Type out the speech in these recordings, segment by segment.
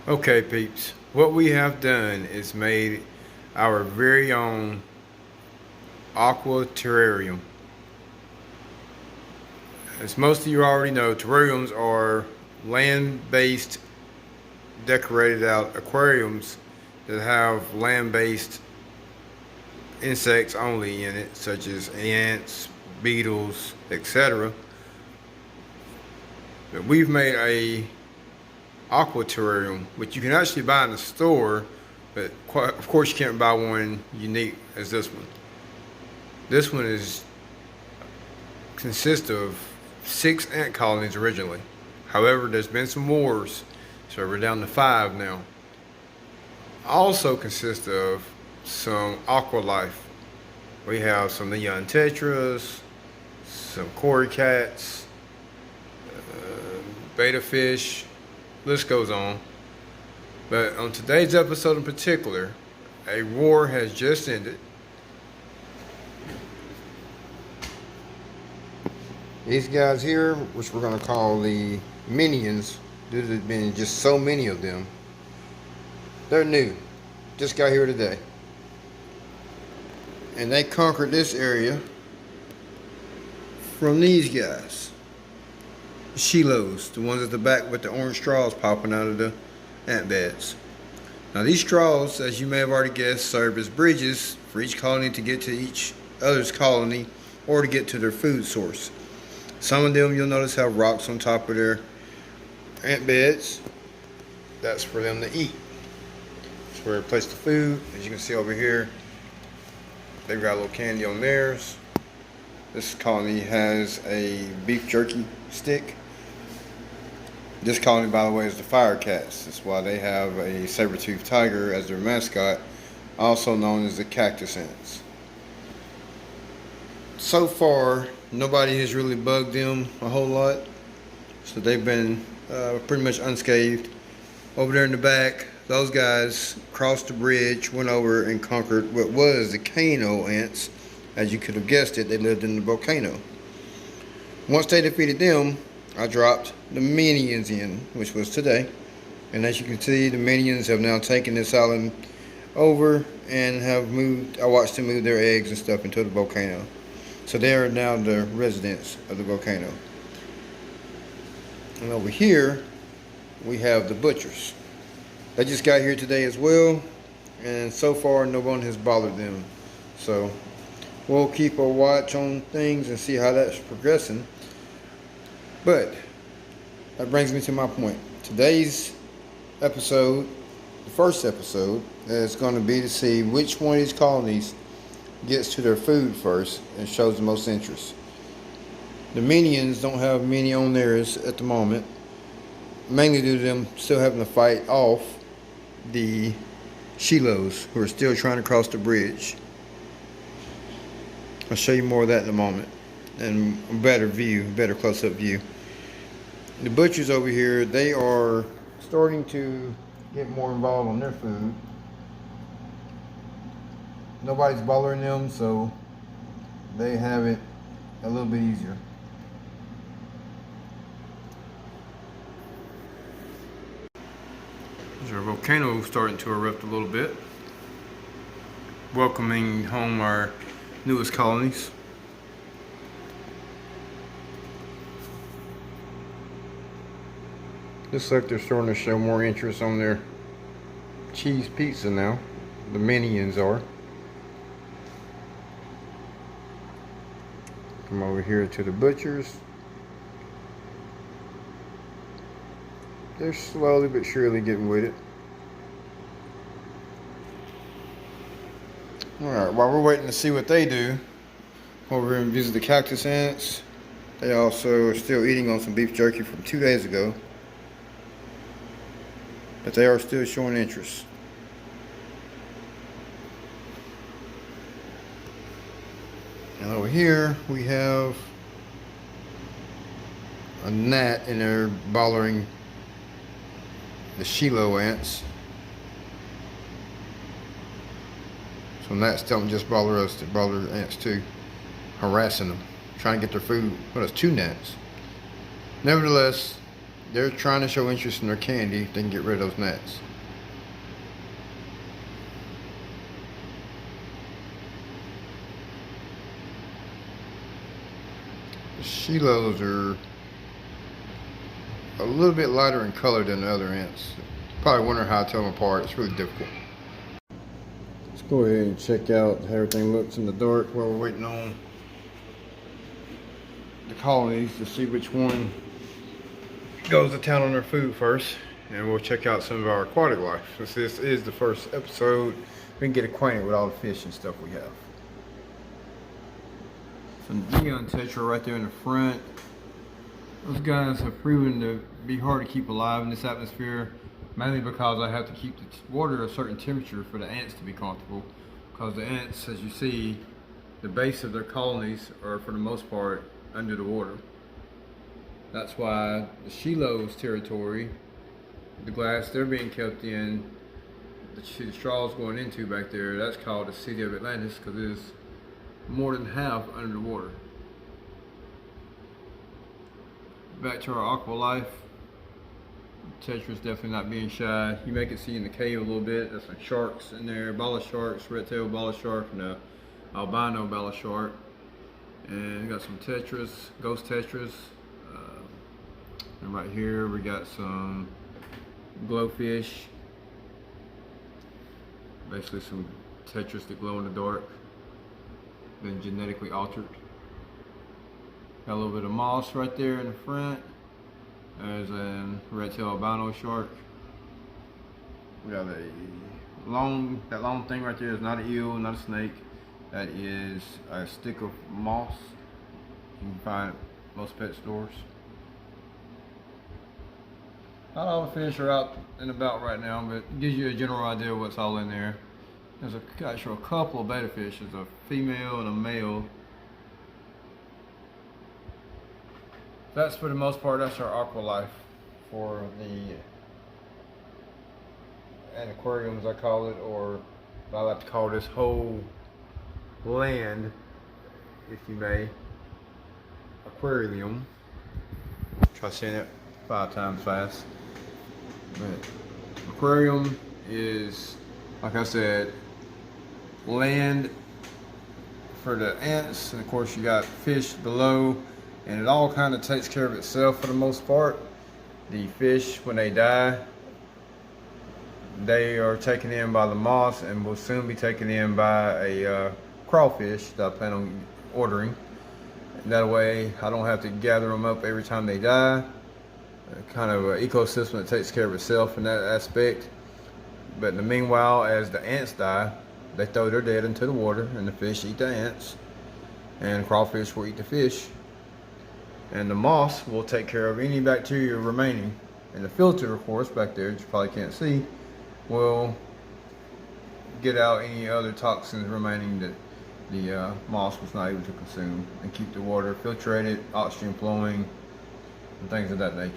Okay, peeps, what we have done is made our very own aqua terrarium. As most of you already know, terrariums are land-based decorated out aquariums that have land-based insects only in it, such as ants, beetles, etc. But we've made a aqua terrarium, which you can actually buy in the store, but of course you can't buy one unique as this one. This one consists of 6 ant colonies originally. However, there's been some wars, so we're down to 5 now. Also consists of some aqua life. We have some neon tetras, some cory cats, betta fish, list goes on. But on today's episode in particular, a war has just ended. These guys here, which we're going to call the minions, due to there being just so many of them, they're new. Just got here today. And they conquered this area from these guys. Shilos, the ones at the back with the orange straws popping out of the ant beds. Now these straws, as you may have already guessed, serve as bridges for each colony to get to each other's colony or to get to their food source. Some of them you'll notice have rocks on top of their ant beds. That's for them to eat. That's where they place the food. As you can see over here, they've got a little candy on theirs. This colony has a beef jerky stick. This colony, by the way, is the fire cats. That's why they have a saber-toothed tiger as their mascot, also known as the cactus ants. So far, nobody has really bugged them a whole lot, so they've been pretty much unscathed. Over there in the back, those guys crossed the bridge, went over and conquered what was the Kano ants. As you could have guessed it, they lived in the volcano. Once they defeated them, I dropped the minions in, which was today. And as you can see, the minions have now taken this island over and have moved. I watched them move their eggs and stuff into the volcano. So they are now the residents of the volcano. And over here, we have the butchers. They just got here today as well, and so far no one has bothered them. So we'll keep a watch on things and see how that's progressing. But that brings me to my point. Today's episode, the first episode, is going to be to see which one of these colonies gets to their food first and shows the most interest. The minions don't have many on theirs at the moment, mainly due to them still having to fight off the Shilos, who are still trying to cross the bridge. I'll show you more of that in a moment, and a better close-up view. The butchers over here, they are starting to get more involved on their food. Nobody's bothering them, so they have it a little bit easier. There's our volcano starting to erupt a little bit, welcoming home our newest colonies. Looks like they're starting to show more interest on their cheese pizza now. The minions are. Come over here to the butchers. They're slowly but surely getting with it. Alright, while we're waiting to see what they do, over here and visit the cactus ants. They also are still eating on some beef jerky from 2 days ago. But they are still showing interest. And over here we have a gnat in there bothering the Shilo ants. So gnats don't just bother us, they bother the ants too, harassing them, trying to get their food. Well, it's 2 gnats. Nevertheless, they're trying to show interest in their candy. They can get rid of those gnats. The Shilohs are a little bit lighter in color than the other ants. Probably wonder how to tell them apart. It's really difficult. Let's go ahead and check out how everything looks in the dark while we're waiting on the colonies to see which one goes to town on their food first. And we'll check out some of our aquatic life. Since this is the first episode, we can get acquainted with all the fish and stuff we have. Some neon tetra right there in the front. Those guys have proven to be hard to keep alive in this atmosphere, mainly because I have to keep the water at a certain temperature for the ants to be comfortable. Because the ants, as you see, the base of their colonies are for the most part under the water. That's why the Shiloh's territory, the glass they're being kept in, that you see the straws going into back there, that's called the City of Atlantis because it is more than half under the water. Back to our aqua life. Tetra's definitely not being shy. You may can see in the cave a little bit. There's some sharks in there, bala sharks, red-tailed bala shark, and a albino bala shark. And we got some tetras, ghost tetras. And right here we got some glowfish. Basically some tetras that glow in the dark. Been genetically altered. Got a little bit of moss right there in the front. There's a red-tailed albino shark. We got that long thing right there is not an eel, not a snake. That is a stick of moss. You can find it at most pet stores. Not all the fish are out and about right now, but it gives you a general idea of what's all in there. There's actually a couple of betta fish. There's a female and a male. That's for the most part, that's our aqua life for the aquariums, I call it, or I like to call this whole land, if you may, aquarium. Try saying it 5 times fast. But aquarium is, like I said, land for the ants, and of course you got fish below. And it all kind of takes care of itself for the most part. The fish, when they die, they are taken in by the moss and will soon be taken in by a crawfish that I plan on ordering. And that way I don't have to gather them up every time they die. Kind of an ecosystem that takes care of itself in that aspect. But in the meanwhile, as the ants die, they throw their dead into the water and the fish eat the ants. And crawfish will eat the fish. And the moss will take care of any bacteria remaining. And the filter, of course, back there, that you probably can't see, will get out any other toxins remaining that the moss was not able to consume, and keep the water filtrated, oxygen flowing, and things of that nature.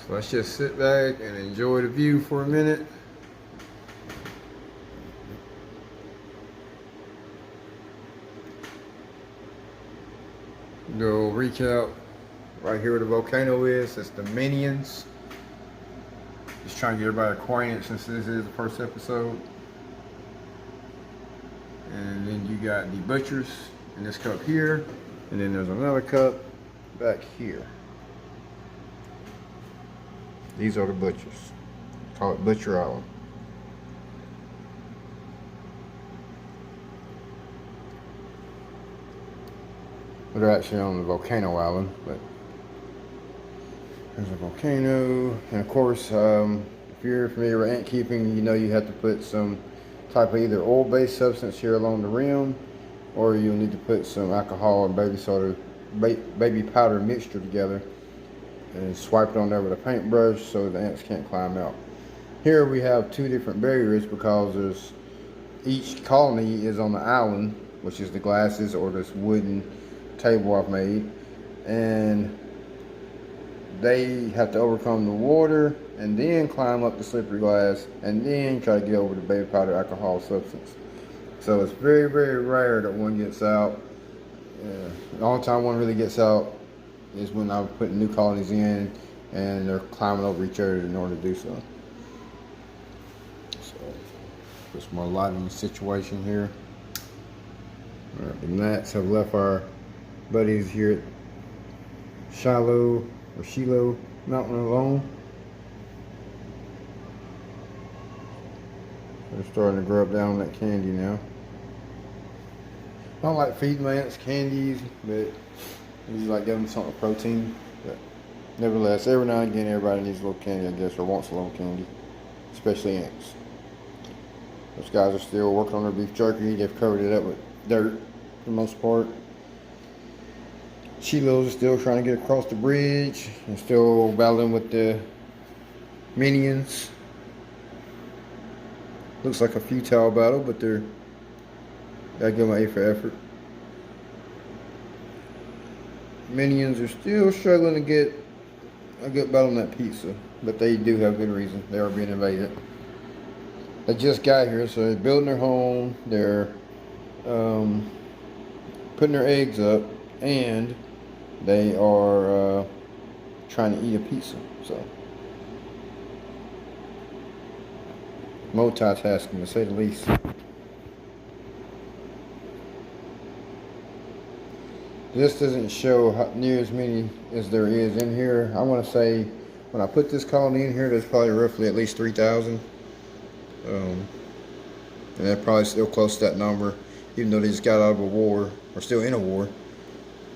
So let's just sit back and enjoy the view for a minute. Go recap right here where the volcano is. That's the Minions. Just trying to get everybody acquainted since this is the first episode. And then you got the Butchers in this cup here. And then there's another cup back here. These are the Butchers. Call it Butcher Island. They're actually on the volcano island, but there's a volcano. And of course, if you're familiar with ant keeping, you know you have to put some type of either oil-based substance here along the rim, or you'll need to put some alcohol and baby powder mixture together and swipe it on there with a paintbrush so the ants can't climb out. Here we have 2 different barriers because each colony is on the island, which is the glasses or this wooden table I've made, and they have to overcome the water and then climb up the slippery glass and then try to get over the baby powder alcohol substance. So it's very, very rare that one gets out. The only time one really gets out is when I'm putting new colonies in and they're climbing over each other in order to do so. So, put some more light in the situation here. Alright, the gnats have left our buddies here at Shiloh Mountain alone. They're starting to grub down on that candy now. I don't like feeding my ants candies, but I usually like giving them something protein. But nevertheless, every now and again, everybody needs a little candy, I guess, or wants a little candy, especially ants. Those guys are still working on their beef jerky. They've covered it up with dirt for the most part. Shilohs are still trying to get across the bridge and still battling with the minions. Looks like a futile battle, but they're gotta give them an A for effort. Minions are still struggling to get a good battle on that pizza, but they do have good reason. They are being invaded. They just got here, so they're building their home. They're putting their eggs up, and they are trying to eat a pizza. So multitasking, to say the least. This doesn't show near as many as there is in here. I want to say when I put this colony in here, there's probably roughly at least 3,000. And they're probably still close to that number, even though they just got out of a war, or still in a war.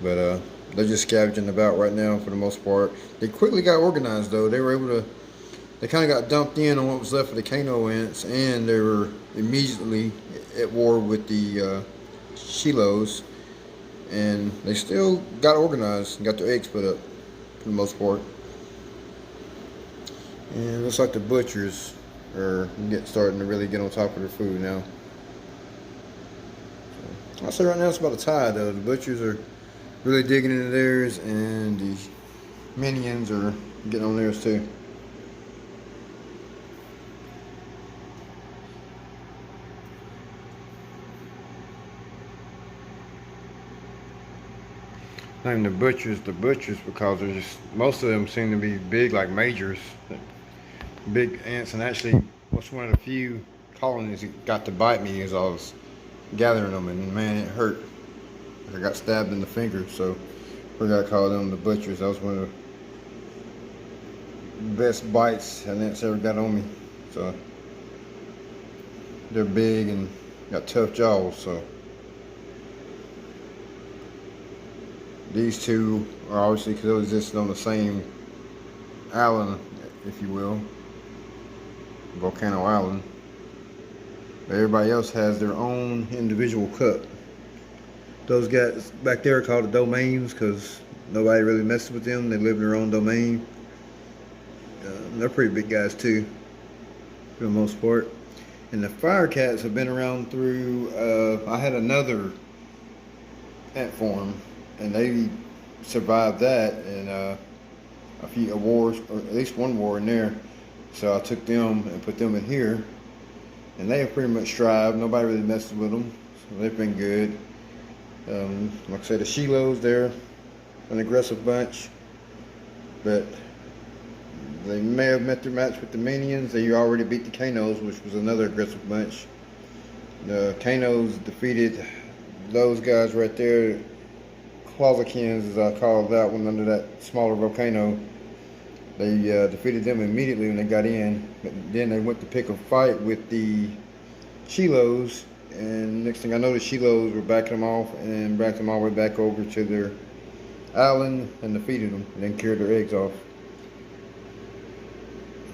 But they're just scavenging about right now for the most part. They quickly got organized though. They were able to, they kind of got dumped in on what was left of the Kano ants, and they were immediately at war with the Shilohs. And they still got organized and got their eggs put up for the most part. And it looks like the butchers are starting to really get on top of their food now. So, I'll say right now it's about a tie though. The butchers are really digging into theirs, and the minions are getting on theirs too. Not even the butchers because they're just, most of them seem to be big like majors, big ants. And actually, what's one of the few colonies that got to bite me as I was gathering them, and man, it hurt. I got stabbed in the finger, so we got to call them the butchers. That was one of the best bites an ant's ever got on me. So they're big and got tough jaws, so. These two are obviously coexisting on the same island, if you will, Volcano Island. But everybody else has their own individual cup. Those guys back there are called the domains because nobody really messes with them. They live in their own domain. They're pretty big guys too, for the most part. And the fire cats have been around through, I had another ant farm, and they survived that and a few wars, or at least one war in there. So I took them and put them in here, and they have pretty much thrived. Nobody really messes with them, so they've been good. Like I said, the Shilohs, they're an aggressive bunch, but they may have met their match with the minions. They already beat the Kanos, which was another aggressive bunch. The Kanos defeated those guys right there, Closakins, as I call that one, under that smaller volcano. They defeated them immediately when they got in, but then they went to pick a fight with the Shilohs, and next thing I know, the Shilohs were backing them off and backed them all the way back over to their island and defeated them, and then carried their eggs off.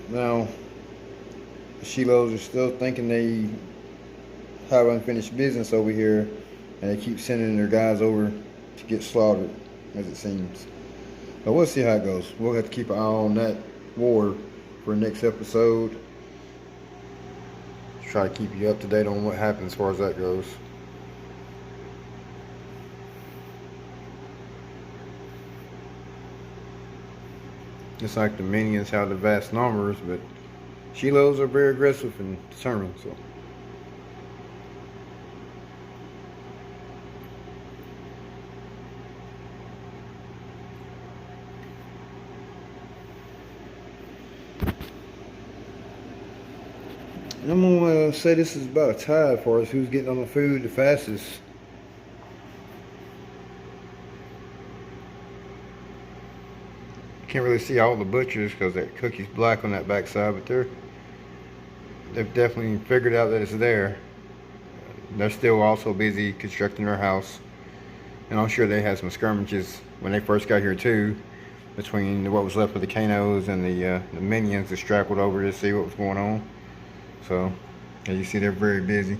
Now, the Shilohs are still thinking they have unfinished business over here, and they keep sending their guys over to get slaughtered, as it seems. But we'll see how it goes. We'll have to keep an eye on that war for the next episode. Try to keep you up to date on what happens as far as that goes. It's like the minions have the vast numbers, but Shilohs are very aggressive and determined. So. I'm gonna say this is about a tie for us. Who's getting on the food the fastest? Can't really see all the butchers because that cookie's black on that backside, but they've definitely figured out that it's there. They're still also busy constructing their house, and I'm sure they had some skirmishes when they first got here too, between what was left of the Kanos and the minions that straggled over to see what was going on. So, as you see, they're very busy.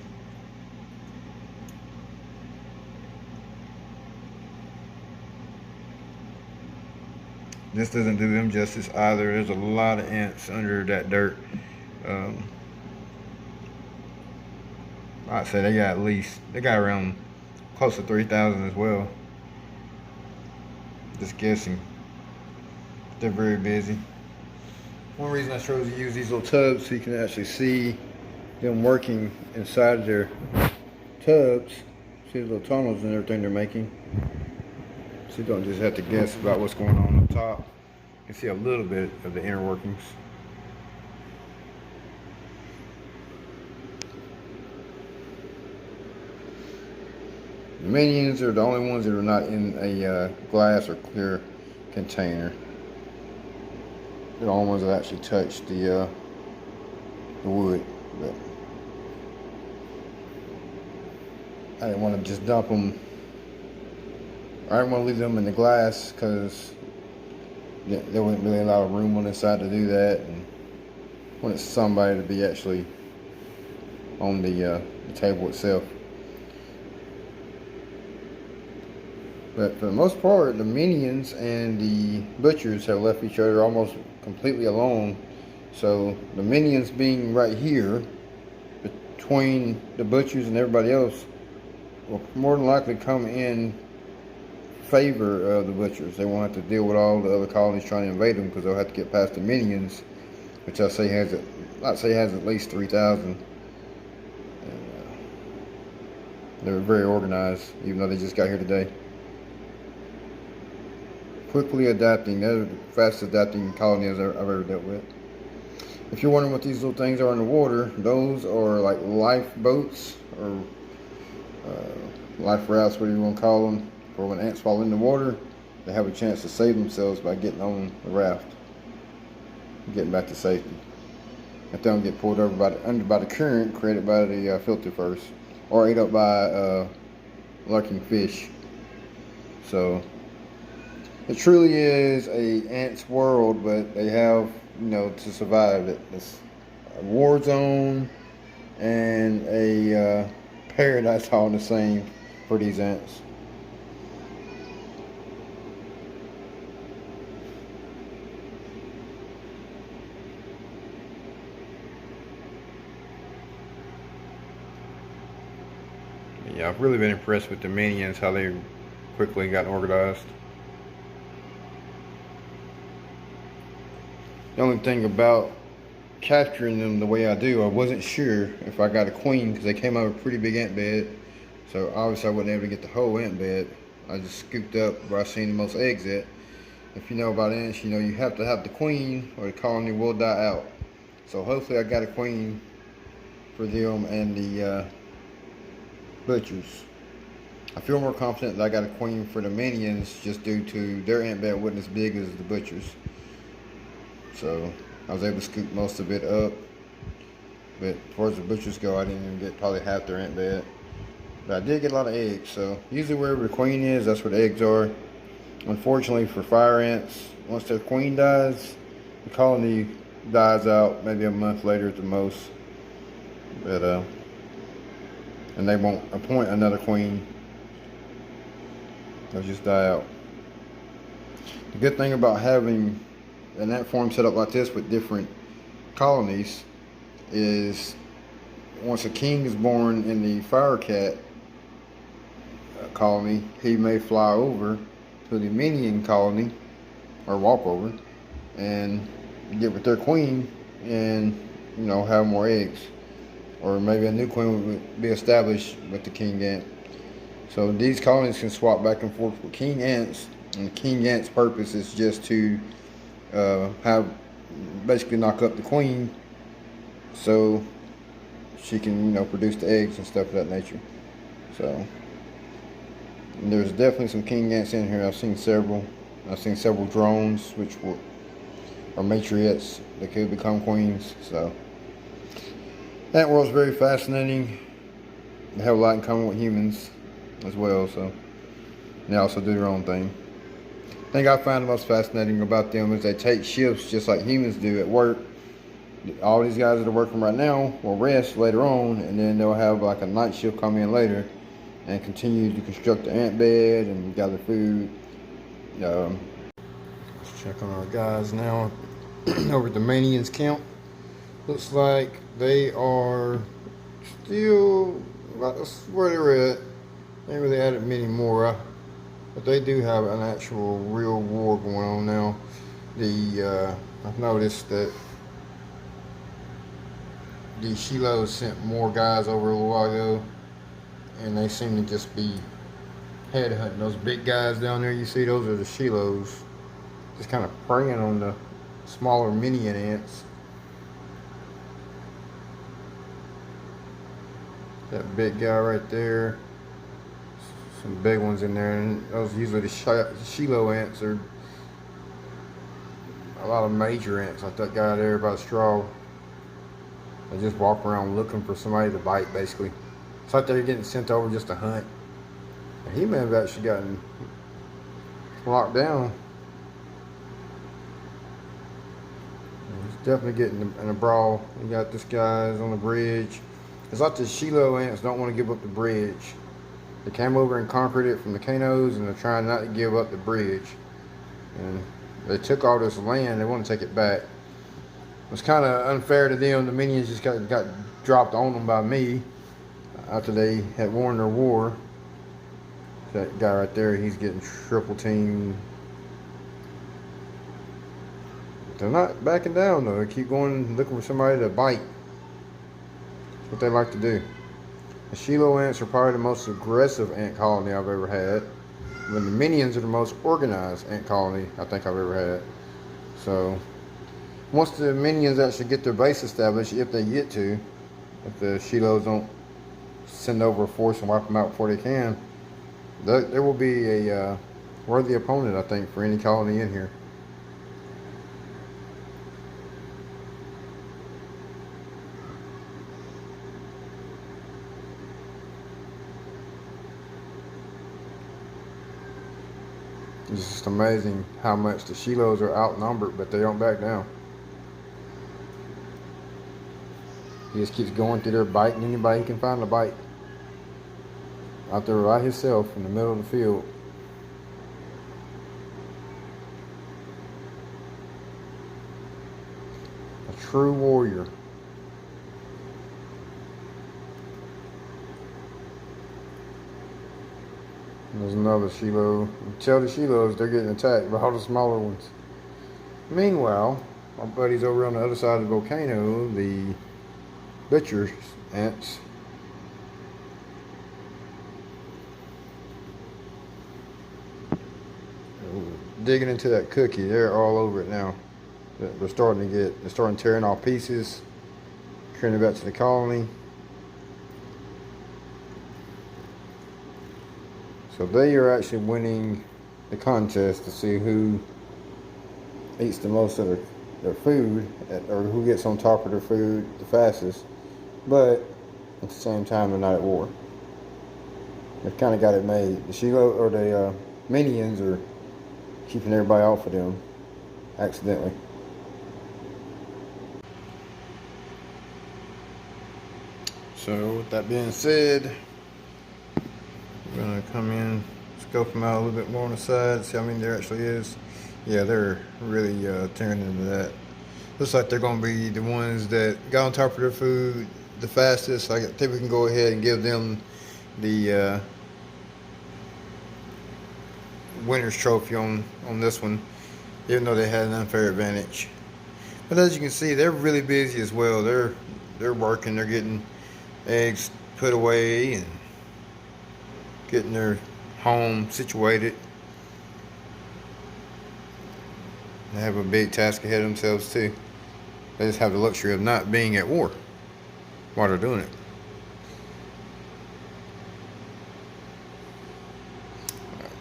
This doesn't do them justice either. There's a lot of ants under that dirt. I'd say they got around close to 3,000 as well. Just guessing. They're very busy. One reason I chose to use these little tubs so you can actually see them working inside of their tubs. See the little tunnels and everything they're making. So you don't just have to guess about what's going on up top. You can see a little bit of the inner workings. The minions are the only ones that are not in a glass or clear container. They're the only ones that actually touch the wood. But I didn't want to just dump them. I didn't want to leave them in the glass because there wasn't really a lot of room on the side to do that, and wanted somebody to be actually on the table itself. But for the most part, the minions and the butchers have left each other almost completely alone. So the minions being right here between the butchers and everybody else will more than likely come in favor of the butchers. They won't have to deal with all the other colonies trying to invade them because they'll have to get past the minions, which I'd say has at least 3,000. They're very organized, even though they just got here today. Quickly adapting. They're the fastest adapting colonies I've ever dealt with. If you're wondering what these little things are in the water, those are like lifeboats or life rafts, whatever you want to call them. For when ants fall in the water, they have a chance to save themselves by getting on the raft, getting back to safety. If they don't get pulled over by the current created by the filter first, or ate up by lurking fish. So it truly is a ant's world, but they have, to survive it. It's a war zone and a paradise all the same for these ants. Yeah, I've really been impressed with the minions, how they quickly got organized. The only thing about capturing them the way I do, I wasn't sure if I got a queen because they came out of a pretty big ant bed. So obviously I wasn't able to get the whole ant bed. I just scooped up where I seen the most eggs at. If you know about ants, you have to have the queen or the colony will die out. So hopefully I got a queen for them and the butchers. I feel more confident that I got a queen for the minions just due to their ant bed wasn't as big as the butchers. So I was able to scoop most of it up. But as far as the butchers go, I didn't even get probably half their ant bed. But I did get a lot of eggs. So usually wherever the queen is, that's where the eggs are. Unfortunately for fire ants, once their queen dies, the colony dies out maybe a month later at the most. But and they won't appoint another queen. They'll just die out. The good thing about having an ant farm set up like this with different colonies is once a king is born in the fire cat colony, he may fly over to the minion colony or walk over and get with their queen and have more eggs, or maybe a new queen would be established with the king ant. So these colonies can swap back and forth with king ants, and the king ant's purpose is just to basically knock up the queen, so she can, you know, produce the eggs and stuff of that nature. So there's definitely some king ants in here. I've seen several. I've seen several drones, which are matriarchs that could become queens. So ant world's very fascinating. They have a lot in common with humans as well. So they also do their own thing. The thing I find the most fascinating about them is they take shifts just like humans do at work. All these guys that are working right now will rest later on, and then they'll have like a night shift come in later and continue to construct the ant bed and gather food. Let's check on our guys now. Over at the Manians camp. Looks like they are still about where they're at. They ain't really added many more, but they do have an actual real war going on now. I've noticed that the Shilohs sent more guys over a little while ago, and they seem to just be headhunting those big guys down there. You see, those are the Shilohs, just kind of preying on the smaller minion ants. That big guy right there, some big ones in there, and those usually the Shiloh ants are a lot of major ants, like that guy there by the straw. They just walk around looking for somebody to bite, basically. It's like they're getting sent over just to hunt. And he may have actually gotten locked down. He's definitely getting in a brawl. You got this guy's on the bridge. It's like the Shiloh ants don't want to give up the bridge. They came over and conquered it from the Kanos, and they're trying not to give up the bridge. And they took all this land. They want to take it back. It was kind of unfair to them. The minions just got dropped on them by me after they had won their war. That guy right there, he's getting triple teamed. They're not backing down though. They keep going looking for somebody to bite. That's what they like to do. The Shiloh ants are probably the most aggressive ant colony I've ever had. But the minions are the most organized ant colony I think I've ever had. So once the minions actually get their base established, if they get to, if the Shilohs don't send over a force and wipe them out before they can, there will be a worthy opponent, I think, for any colony in here. It's just amazing how much the Shilohs are outnumbered, but they don't back down. He just keeps going through there, biting anybody he can find to bite. Out there by himself in the middle of the field. A true warrior. And there's another Shiloh. You tell the Shilohs they're getting attacked by all the smaller ones. Meanwhile, my buddies over on the other side of the volcano, the butcher ants, digging into that cookie. They're all over it now. They're starting tearing off pieces, carrying it back to the colony. So they are actually winning the contest to see who eats the most of their food, or who gets on top of their food the fastest. But at the same time, they're not at war. They've kind of got it made. The Shiloh or the minions are keeping everybody off of them accidentally. So with that being said, we're gonna come in, scope them out a little bit more on the side, see how many there actually is. Yeah, they're really tearing into that. Looks like they're gonna be the ones that got on top of their food the fastest. I think we can go ahead and give them the winner's trophy on this one, even though they had an unfair advantage. But as you can see, they're really busy as well. They're working, they're getting eggs put away and getting their home situated. They have a big task ahead of themselves too. They just have the luxury of not being at war. while they're doing it.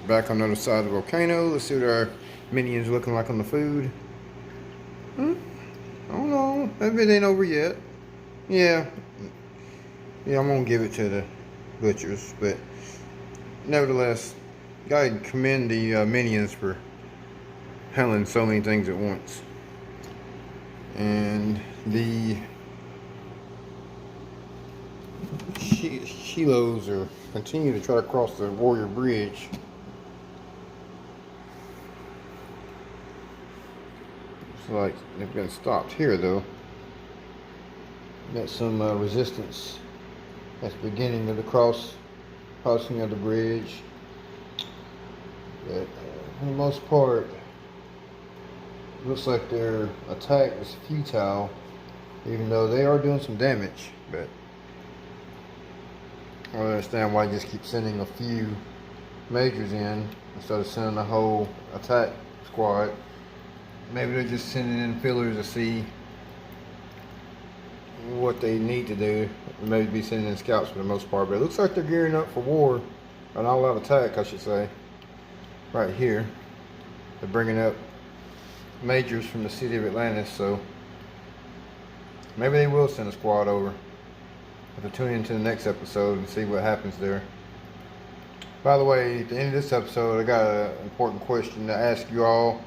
Back on the other side of the volcano. Let's see what our minions looking like on the food. I don't know. Maybe it ain't over yet. Yeah, I'm gonna give it to the butchers, but nevertheless, gotta commend the minions for handling so many things at once. And the Shilohs are continue to try to cross the Warrior Bridge. Looks like they've been stopped here though. Got some resistance at the beginning of the crossing of the bridge. But for the most part, looks like their attack is futile, even though they are doing some damage. But I don't understand why you just keep sending a few majors in instead of sending the whole attack squad. Maybe they're just sending in fillers to see what they need to do. Maybe be sending in scouts for the most part, but it looks like they're gearing up for war, an all-out attack, I should say. Right here, they're bringing up majors from the city of Atlantis, so maybe they will send a squad over. Have to tune into the next episode and see what happens there. By the way, at the end of this episode, I got an important question to ask you all.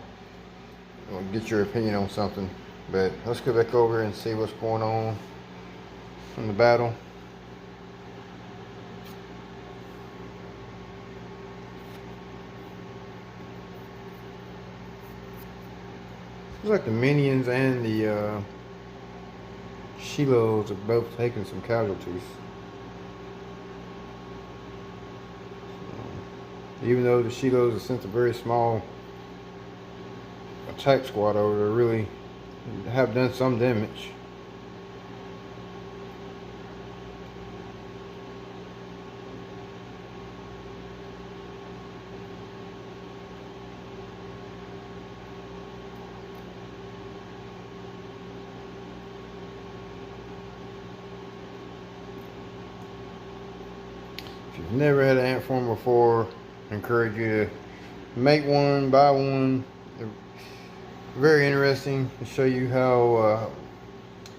I'll get your opinion on something, but let's go back over and see what's going on in the battle. Looks like the minions and the Shilohs have both taken some casualties. So, even though the Shilohs have sent a very small attack squad over, they really have done some damage. If you've never had an ant farm before, I encourage you to make one, buy one. They're very interesting to show you how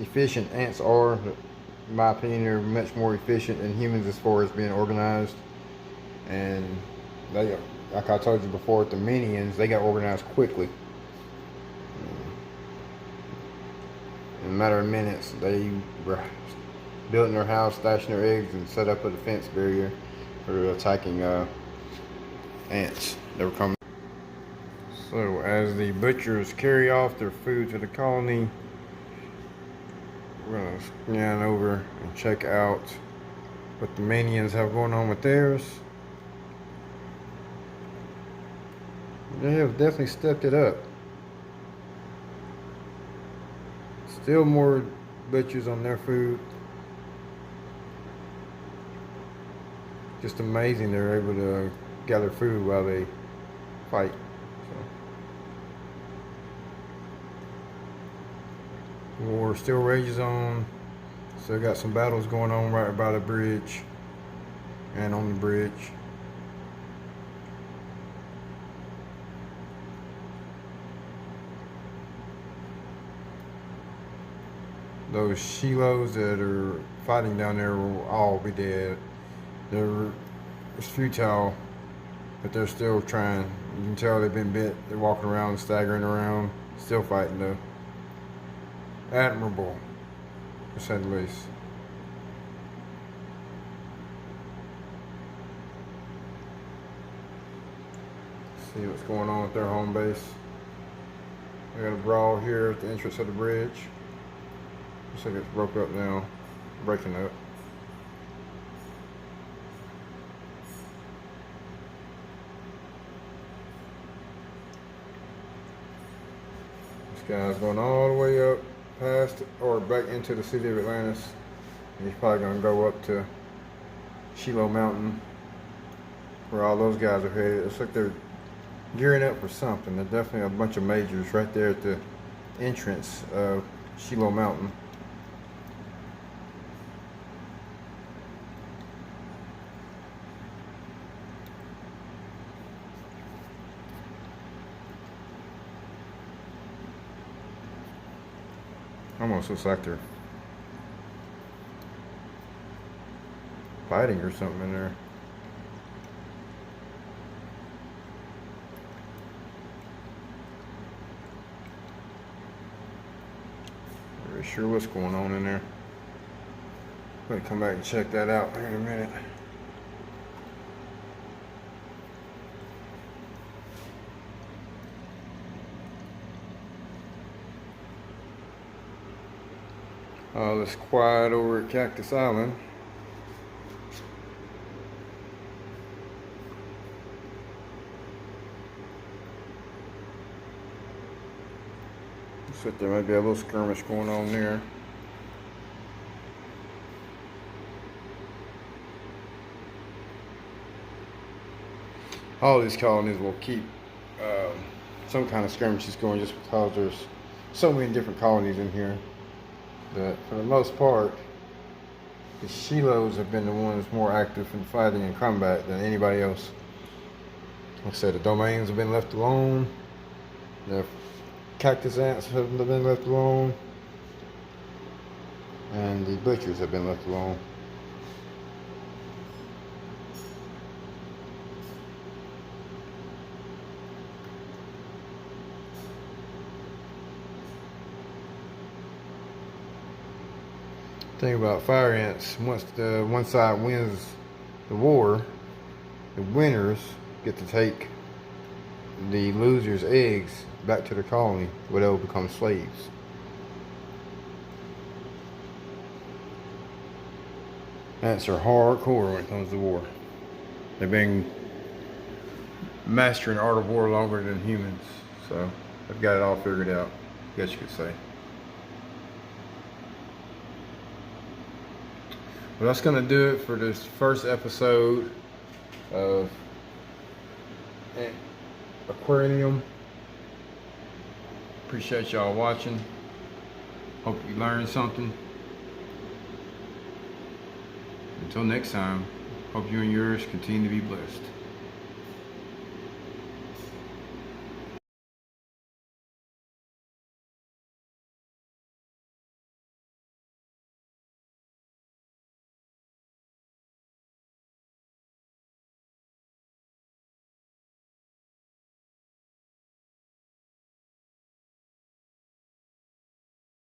efficient ants are. In my opinion, they're much more efficient than humans as far as being organized. And they, like I told you before, with the minions, they got organized quickly. In a matter of minutes, they were building their house, stashing their eggs, and set up a defense barrier for attacking ants that were coming. So as the butchers carry off their food to the colony, we're gonna scan over and check out what the minions have going on with theirs. They have definitely stepped it up. Still more butchers on their food. Just amazing they're able to gather food while they fight. So. War still rages on. Still got some battles going on right by the bridge and on the bridge. Those Shilohs that are fighting down there will all be dead. It's futile, but they're still trying. You can tell they've been bit. They're walking around, staggering around, still fighting though. Admirable, to say the least. See what's going on with their home base. We got a brawl here at the entrance of the bridge. Looks like it's broke up now, breaking up. This guy's going all the way up past or back into the city of Atlantis. And he's probably going to go up to Shiloh Mountain where all those guys are headed. It looks like they're gearing up for something. There's definitely a bunch of majors right there at the entrance of Shiloh Mountain. Almost looks like they're fighting or something in there. Not really sure what's going on in there. I'm gonna come back and check that out here in a minute. All it's quiet over at Cactus Island. Looks like there might be a little skirmish going on there. All these colonies will keep some kind of skirmishes going just because there's so many different colonies in here. But for the most part, the Shilohs have been the ones more active in fighting and combat than anybody else. Like I said, the domains have been left alone. The cactus ants have been left alone. And the butchers have been left alone. Thing about fire ants, once the one side wins the war, the winners get to take the losers' eggs back to their colony where they'll become slaves. Ants are hardcore when it comes to war. They've been mastering the art of war longer than humans, so they've got it all figured out, I guess you could say. Well, that's going to do it for this first episode of Aquarium. Appreciate y'all watching. Hope you learned something. Until next time, hope you and yours continue to be blessed.